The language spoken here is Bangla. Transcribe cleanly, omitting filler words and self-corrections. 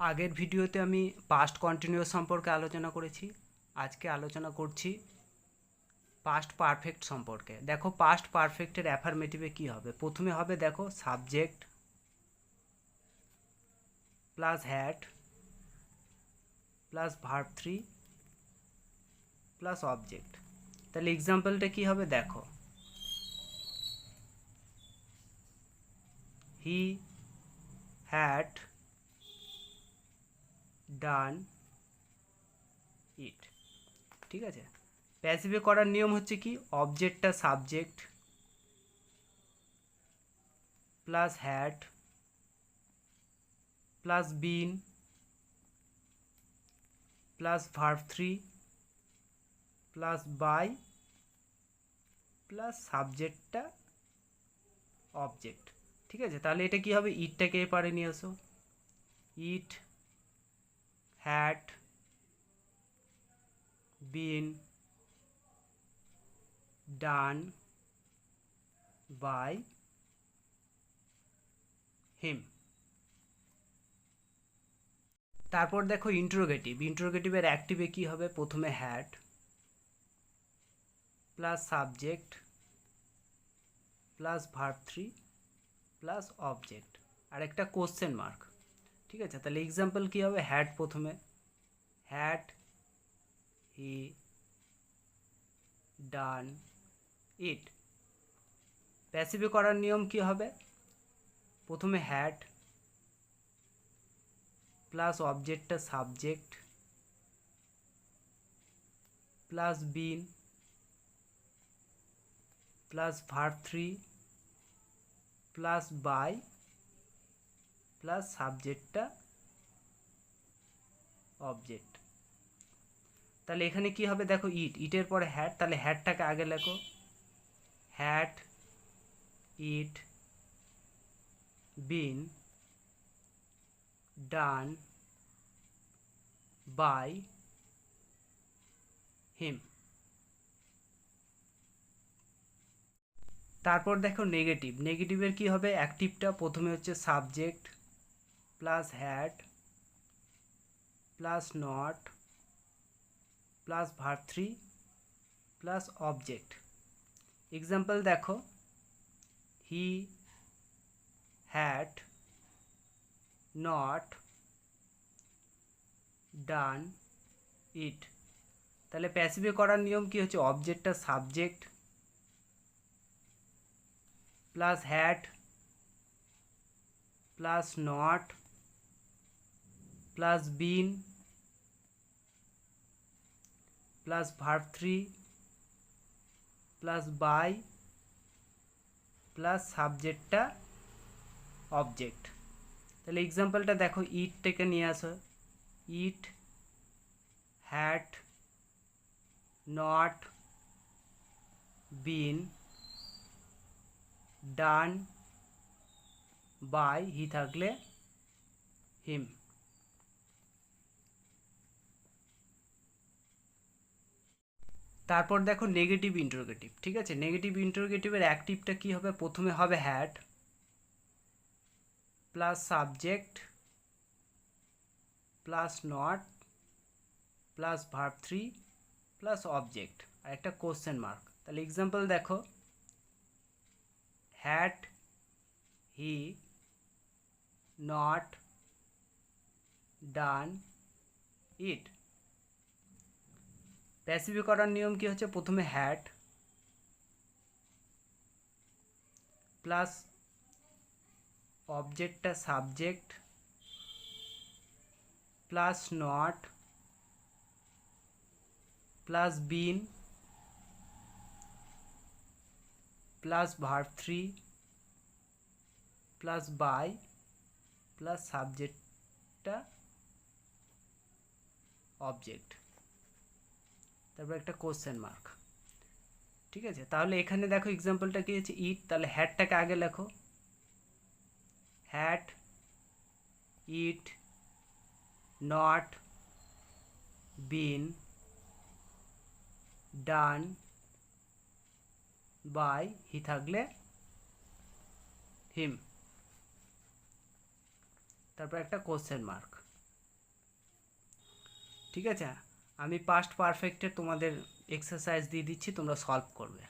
আগের ভিডিওতে আমি পাস্ট কন্টিনিউয়াস সম্পর্কে আলোচনা করেছি। আজকে আলোচনা করছি পাস্ট পারফেক্ট সম্পর্কে। দেখো পাস্ট পারফেক্টের অ্যাফার্মেটিভে কী হবে। প্রথমে হবে দেখো subject plus had plus verb 3 plus object. তাহলে এক্সাম্পলটা কী হবে দেখো, হি হ্যাড ডান ইট। ঠিক আছে, প্যাসিভে করার নিয়ম হচ্ছে কি, অবজেক্টটা subject plus had plus been plus verb 3 plus by plus সাবজেক্টটা অবজেক্ট। ঠিক আছে, তাহলে এটা কি হবে, ইটটাকে এপারে নিয়ে আসো, it had been done by him. তারপর দেখো ইন্ট্রোগেটিভের অ্যাক্টিভে কি হবে, প্রথমে had plus subject plus verb 3 plus object আর একটা কোশ্চেন মার্ক। ঠিক আছে, তাহলে এক্সাম্পল কি হবে, হ্যাড প্রথমে, হ্যাড হি ডান ইট। প্যাসিভে করার নিয়ম কি হবে, প্রথমে হ্যাড প্লাস অবজেক্টটা subject plus been plus verb 3 plus by plus সাবজেক্টটা অবজেক্ট। তাহলে এখানে কি হবে দেখো, ইটের পরে হ্যাড, তাহলে হ্যাডটাকে আগে লেখো, had it bin done by him. তারপর দেখো নেগেটিভের কি হবে, অ্যাক্টিভটা প্রথমে হচ্ছে subject plus had plus not plus verb 3 plus object. Example দেখো, হি হ্যাড নট ডান ইট। তাহলে প্যাসিভে করার নিয়ম কি হচ্ছে, অবজেক্টটা subject plus had plus not plus been plus verb 3 plus by plus সাবজেক্টটা অবজেক্ট। তাহলে এক্সাম্পলটা দেখো, ইটটাকে নিয়ে আসো, it had not been done by, he থাকলে হিম। তারপর দেখো নেগেটিভ ইন্টারোগেটিভ। ঠিক আছে, নেগেটিভ ইন্টারোগেটিভের অ্যাক্টিভটা কি হবে, প্রথমে হবে had plus subject plus not plus verb 3 plus object আর একটা কোশ্চেন মার্ক। তাহলে এক্সাম্পল দেখো, had he not done it. প্যাসিভে করার নিয়ম কি হচ্ছে, প্রথমে হ্যাড প্লাস অবজেক্টটা subject plus not plus been plus verb 3 plus by plus সাবজেক্টটা অবজেক্ট, তারপর একটা কোশ্চেন মার্ক। ঠিক আছে, তাহলে এখানে দেখো এক্সাম্পলটা কি হচ্ছে, ইট, তাহলে হ্যাডটাকে আগে লেখো, had it not been done by, he থাকলে হিম, তারপর একটা কোশ্চেন মার্ক। ঠিক আছে, আমি পাস্ট পারফেক্টের তোমাদের এক্সারসাইজ দিয়ে দিচ্ছি, তোমরা সলভ করবে।